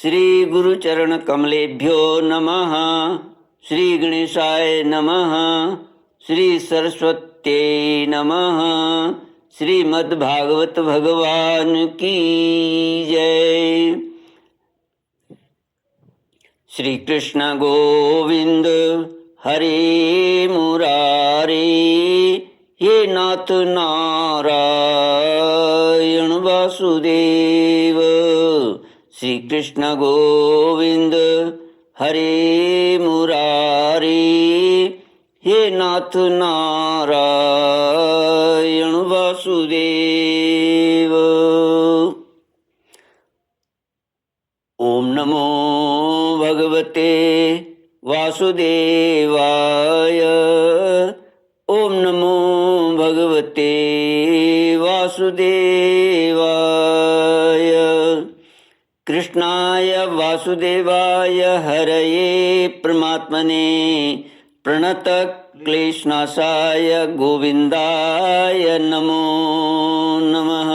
श्री गुरुचरण कमलेभ्यो नमः। श्री गणेशाय नमः। श्री सरस्वत्यै नमः। श्रीमद्भागवत भगवान की जय। श्री कृष्ण गोविंद हरे मुरारे, हे नाथ नारायण वासुदेव। श्री कृष्ण गोविंद हरे मुरारे, हे नाथ नारायण वासुदेव। ओम नमो भगवते वासुदेवाय। ओम नमो भगवते वासुदेवाय। कृष्णाय वासुदेवाय हरये परमात्मने प्रणत क्लेशनाशाय गोविंदाय नमो नमः।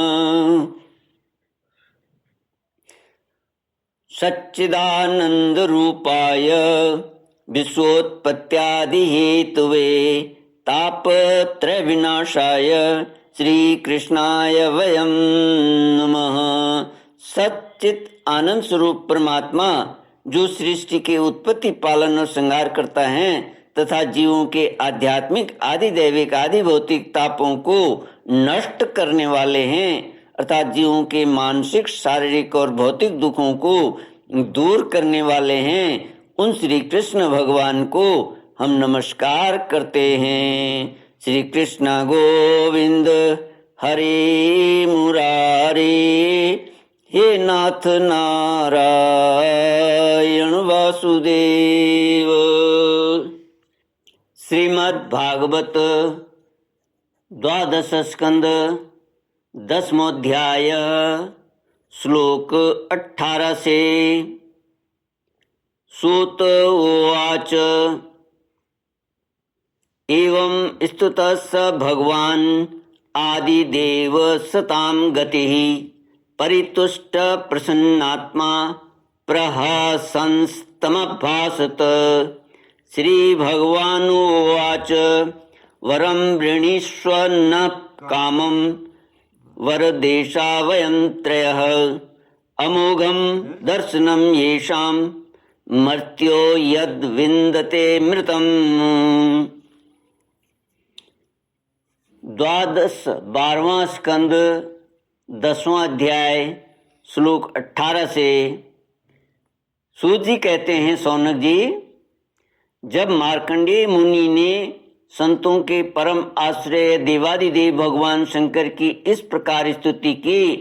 सच्चिदानंद रूपाय विश्वोत्पत्त्यादि हेतुवे तापत्रय विनाशाय श्री कृष्णाय वयं नमः। सच्चित आनंद स्वरूप परमात्मा जो सृष्टि के उत्पत्ति पालन और श्रृंगार करता है तथा जीवों के आध्यात्मिक आदि दैविक आदि भौतिक तापों को नष्ट करने वाले हैं अर्थात जीवों के मानसिक शारीरिक और भौतिक दुखों को दूर करने वाले हैं, उन श्री कृष्ण भगवान को हम नमस्कार करते हैं। श्री कृष्ण गोविंद हरे मुरारे, हे नाथ नारायण वासुदेव। श्रीमद् भागवत द्वादश स्कंद 10वां अध्याय श्लोक 18 से। सूत उवाच एवं स्तुतः स भगवान् आदिदेव सतां गतिः परितुष्ट प्रसन्नात्मा प्रहसंस्तमभासत। श्री भगवानुवाच वरं वृणीष्व न कामं वरदेशा वयं त्रयः अमोघं दर्शनं येषां मर्त्यो यद् विन्दते मृतम्। 12वां स्कंद 10वां अध्याय श्लोक 18 से। सूत जी कहते हैं, सौनक जी, जब मार्कंडेय मुनि ने संतों के परम आश्रय देवादिदेव भगवान शंकर की इस प्रकार स्तुति की,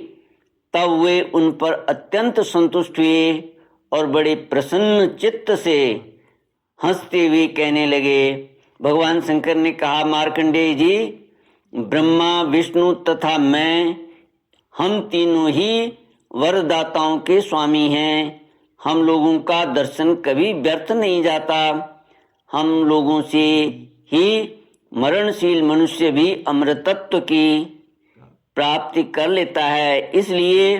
तब वे उन पर अत्यंत संतुष्ट हुए और बड़े प्रसन्न चित्त से हंसते हुए कहने लगे। भगवान शंकर ने कहा, मार्कंडेय जी, ब्रह्मा विष्णु तथा मैं, हम तीनों ही वरदाताओं के स्वामी हैं। हम लोगों का दर्शन कभी व्यर्थ नहीं जाता। हम लोगों से ही मरणशील मनुष्य भी अमृतत्व की प्राप्ति कर लेता है। इसलिए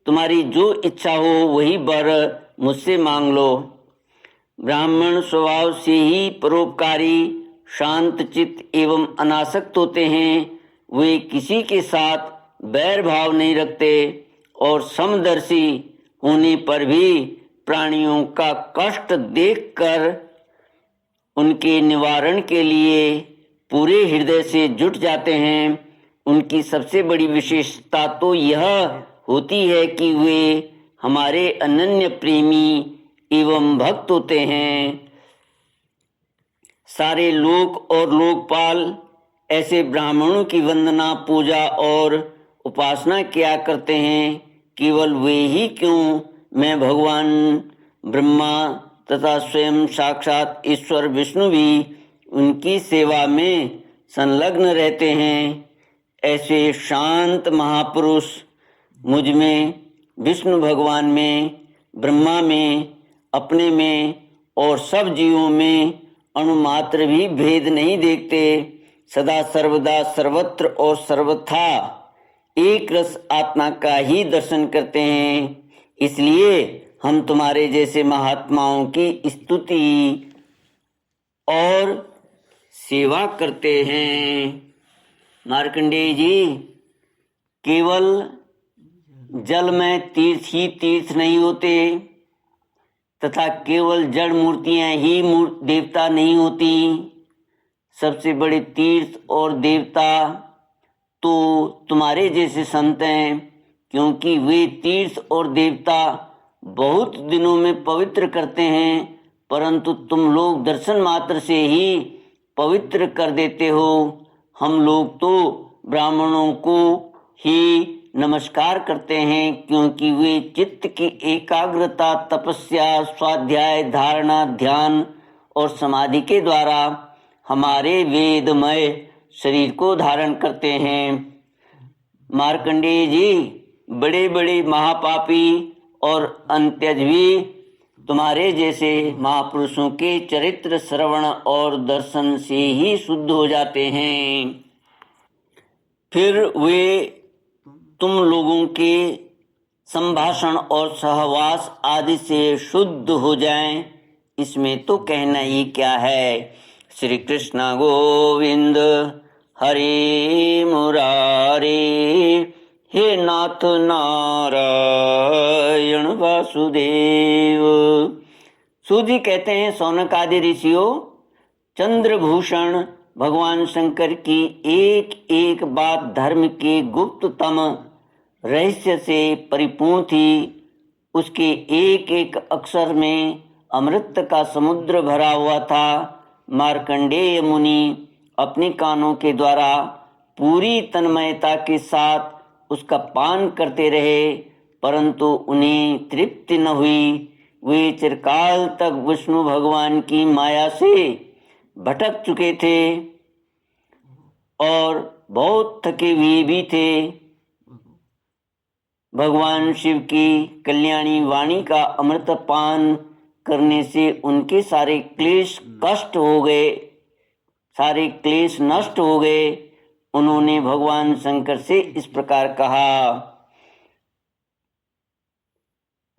तुम्हारी जो इच्छा हो वही वर मुझसे मांग लो। ब्राह्मण स्वभाव से ही परोपकारी, शांत चित्त एवं अनासक्त होते हैं। वे किसी के साथ बैर भाव नहीं रखते और समदर्शी होने पर भी प्राणियों का कष्ट देखकर उनके निवारण के लिए पूरे हृदय से जुट जाते हैं। उनकी सबसे बड़ी विशेषता तो यह होती है कि वे हमारे अनन्य प्रेमी एवं भक्त होते हैं। सारे लोक और लोकपाल ऐसे ब्राह्मणों की वंदना, पूजा और उपासना किया करते हैं। केवल वे ही क्यों, मैं भगवान ब्रह्मा तथा स्वयं साक्षात ईश्वर विष्णु भी उनकी सेवा में संलग्न रहते हैं। ऐसे शांत महापुरुष मुझ में, विष्णु भगवान में, ब्रह्मा में, अपने में और सब जीवों में अणुमात्र भी भेद नहीं देखते। सदा सर्वदा सर्वत्र और सर्वथा एक रस आत्मा का ही दर्शन करते हैं। इसलिए हम तुम्हारे जैसे महात्माओं की स्तुति और सेवा करते हैं। मार्कंडेय जी, केवल जल में तीर्थ ही तीर्थ नहीं होते तथा केवल जड़ मूर्तियां ही देवता नहीं होती। सबसे बड़े तीर्थ और देवता तो तुम्हारे जैसे संत हैं, क्योंकि वे तीर्थ और देवता बहुत दिनों में पवित्र करते हैं, परंतु तुम लोग दर्शन मात्र से ही पवित्र कर देते हो। हम लोग तो ब्राह्मणों को ही नमस्कार करते हैं, क्योंकि वे चित्त की एकाग्रता, तपस्या, स्वाध्याय, धारणा, ध्यान और समाधि के द्वारा हमारे वेदमय शरीर को धारण करते हैं। मार्कंडेय जी, बड़े बड़े महापापी और अंत्यजवी तुम्हारे जैसे महापुरुषों के चरित्र श्रवण और दर्शन से ही शुद्ध हो जाते हैं। फिर वे तुम लोगों के संभाषण और सहवास आदि से शुद्ध हो जाएं, इसमें तो कहना ही क्या है। श्री कृष्ण गोविंद हरे मुरारे, हे नाथ नारायण वासुदेव। सूजी कहते हैं, सौनक आदि ऋषियों, चंद्रभूषण भगवान शंकर की एक एक बात धर्म के गुप्ततम रहस्य से परिपूर्ण थी। उसके एक एक अक्षर में अमृत का समुद्र भरा हुआ था। मार्कंडेय मुनि अपने कानों के द्वारा पूरी तन्मयता के साथ उसका पान करते रहे, परंतु उन्हें तृप्ति न हुई। वे चिरकाल तक विष्णु भगवान की माया से भटक चुके थे और बहुत थके हुए भी थे। भगवान शिव की कल्याणी वाणी का अमृत पान करने से उनके सारे क्लेश कष्ट हो गए, सारे क्लेश नष्ट हो गए। उन्होंने भगवान शंकर से इस प्रकार कहा।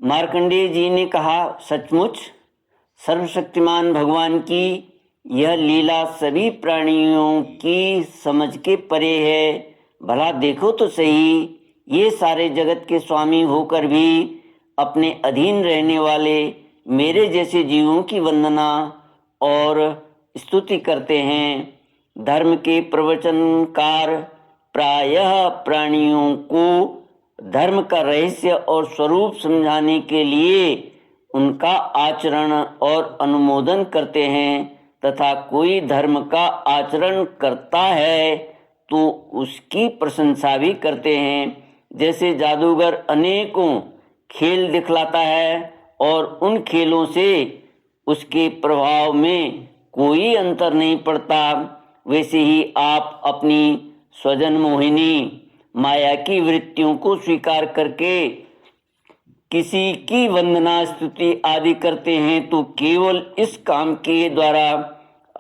मार्कंडेय जी ने कहा, सचमुच सर्वशक्तिमान भगवान की यह लीला सभी प्राणियों की समझ के परे है। भला देखो तो सही, ये सारे जगत के स्वामी होकर भी अपने अधीन रहने वाले मेरे जैसे जीवों की वंदना और स्तुति करते हैं। धर्म के प्रवचनकार प्रायः प्राणियों को धर्म का रहस्य और स्वरूप समझाने के लिए उनका आचरण और अनुमोदन करते हैं, तथा कोई धर्म का आचरण करता है तो उसकी प्रशंसा भी करते हैं। जैसे जादूगर अनेकों खेल दिखलाता है और उन खेलों से उसके प्रभाव में कोई अंतर नहीं पड़ता, वैसे ही आप अपनी स्वजन मोहिनी माया की वृत्तियों को स्वीकार करके किसी की वंदना, स्तुति आदि करते हैं, तो केवल इस काम के द्वारा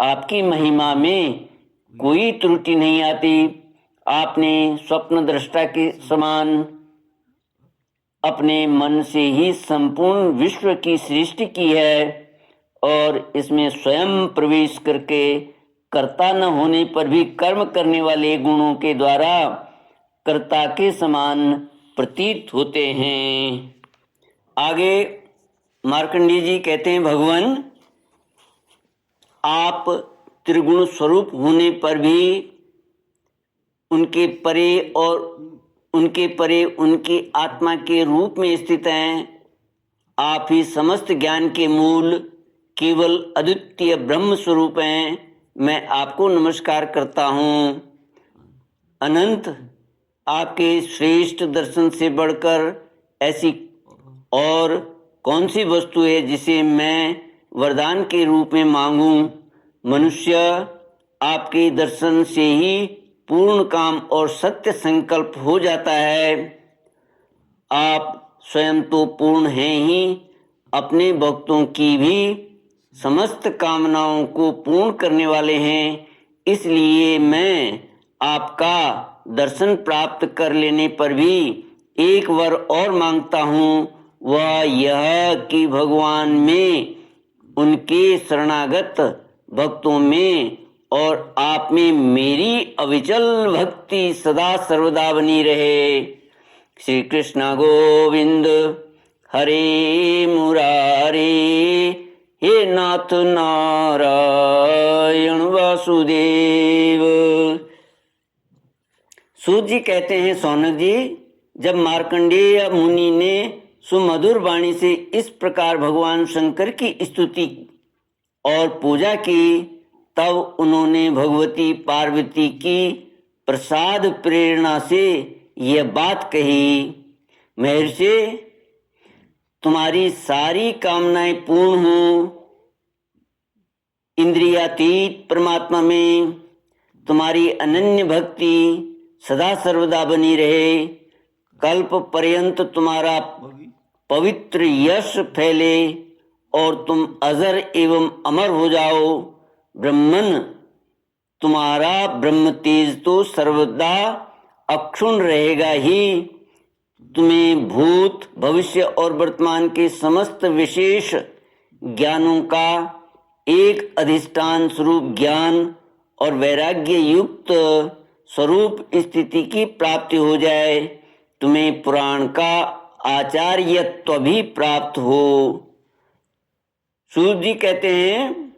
आपकी महिमा में कोई त्रुटि नहीं आती। आपने स्वप्न दृष्टा के समान अपने मन से ही संपूर्ण विश्व की सृष्टि की है और इसमें स्वयं प्रवेश करके कर्ता न होने पर भी कर्म करने वाले गुणों के द्वारा कर्ता के समान प्रतीत होते हैं। आगे मार्कंडेय जी कहते हैं, भगवान आप त्रिगुण स्वरूप होने पर भी उनके परे उनकी आत्मा के रूप में स्थित हैं। आप ही समस्त ज्ञान के मूल केवल अद्वितीय ब्रह्म स्वरूप हैं। मैं आपको नमस्कार करता हूँ। अनंत, आपके श्रेष्ठ दर्शन से बढ़कर ऐसी और कौन सी वस्तु है जिसे मैं वरदान के रूप में मांगूं? मनुष्य, आपके दर्शन से ही पूर्ण काम और सत्य संकल्प हो जाता है। आप स्वयं तो पूर्ण हैं ही, अपने भक्तों की भी समस्त कामनाओं को पूर्ण करने वाले हैं। इसलिए मैं आपका दर्शन प्राप्त कर लेने पर भी एक वर और मांगता हूँ, वह यह कि भगवान में, उनके शरणागत भक्तों में और आप में मेरी अविचल भक्ति सदा सर्वदा बनी रहे। श्री कृष्ण गोविंद हरे मुरारे, हे नाथ नारायण वासुदेव। सूत जी कहते हैं, सौनक जी, जब मार्कंडेय मुनि ने सुमधुर वाणी से इस प्रकार भगवान शंकर की स्तुति और पूजा की, तब उन्होंने भगवती पार्वती की प्रसाद प्रेरणा से यह बात कही, महर्षि, तुम्हारी सारी कामनाएं पूर्ण हों। इंद्रियातीत परमात्मा में तुम्हारी अनन्य भक्ति सदा सर्वदा बनी रहे। कल्प पर्यंत तुम्हारा पवित्र यश फैले और तुम अजर एवं अमर हो जाओ। ब्रह्मन, तुम्हारा ब्रह्म तेज तो सर्वदा अक्षुण रहेगा ही। तुम्हें भूत, भविष्य और वर्तमान के समस्त विशेष ज्ञानों का एक अधिष्ठान स्वरूप ज्ञान और वैराग्य युक्त स्वरूप स्थिति की प्राप्ति हो जाए। तुम्हें पुराण का आचार्यत्व भी प्राप्त हो। सूत जी कहते हैं,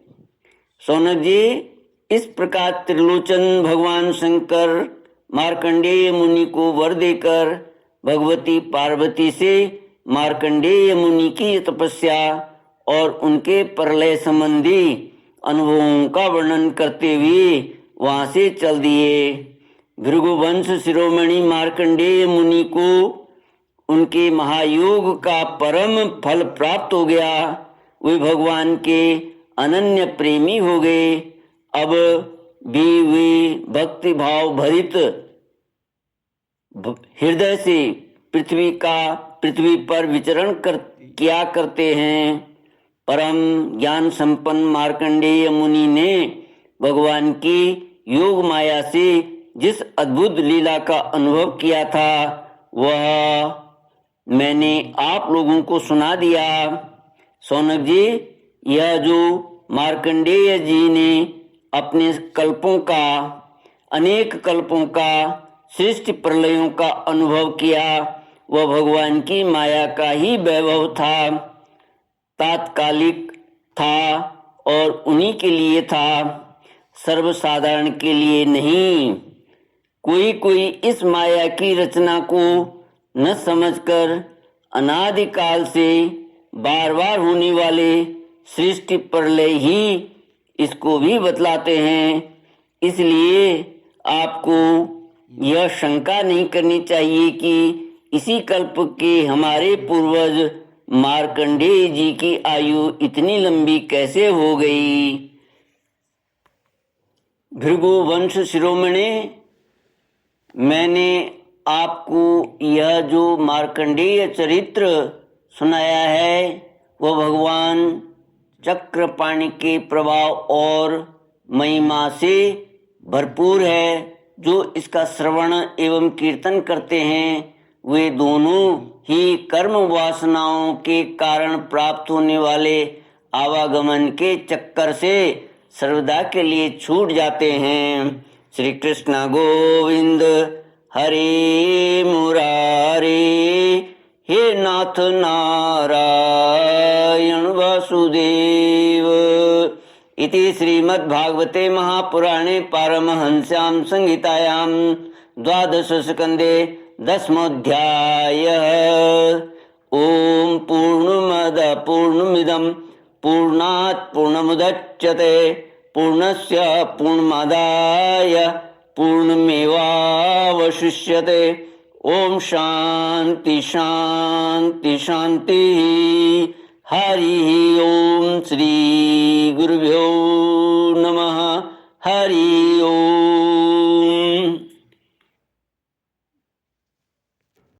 सौनक जी, इस प्रकार त्रिलोचन भगवान शंकर मार्कंडेय मुनि को वर देकर भगवती पार्वती से मार्कंडेय मुनि की तपस्या और उनके प्रलय संबंधी अनुभवों का वर्णन करते हुए वहां से चल दिए। भृगुवंश शिरोमणि मार्कंडेय मुनि को उनके महायोग का परम फल प्राप्त हो गया। वे भगवान के अनन्य प्रेमी हो गए। अब भी वे भक्ति भाव भरित हृदय से पृथ्वी पर विचरण किया करते हैं। परम ज्ञान संपन्न मार्कंडेय मुनि ने भगवान की योग माया से जिस अद्भुत लीला का अनुभव किया था, वह मैंने आप लोगों को सुना दिया। सौनक जी, यह जो मार्कंडेय जी ने अपने अनेक कल्पों का सृष्टि प्रलयों का अनुभव किया, वह भगवान की माया का ही वैभव था, तात्कालिक था और उन्हीं के लिए था, सर्वसाधारण के लिए नहीं। कोई इस माया की रचना को न समझकर अनादिकाल से बार बार होने वाले सृष्टि प्रलय ही इसको भी बतलाते हैं। इसलिए आपको यह शंका नहीं करनी चाहिए कि इसी कल्प के हमारे पूर्वज मार्कंडेय जी की आयु इतनी लंबी कैसे हो गई। भृगु वंश शिरोमणि, मैंने आपको यह जो मार्कंडेय चरित्र सुनाया है, वह भगवान चक्रपाणि के प्रभाव और महिमा से भरपूर है। जो इसका श्रवण एवं कीर्तन करते हैं, वे दोनों ही कर्म वासनाओं के कारण प्राप्त होने वाले आवागमन के चक्कर से सर्वदा के लिए छूट जाते हैं। श्री कृष्ण गोविंद हरे मुरारे, हे नाथ नारायण वासुदेव। इति श्रीमद्भागवते महापुराणे पारमहंस्यां संहितायां 12 स्कंदे 10मोऽध्यायः। ओम पूर्णमद पूर्णमिदं पूर्णात् पूर्णमुदच्यते पूर्णस्य पूर्णमादाय पूर्णमेवावशिष्यते। ओम शांति शांति शांति। हरि ओम। श्री गुरुभ्यो नमः। हरि ओम।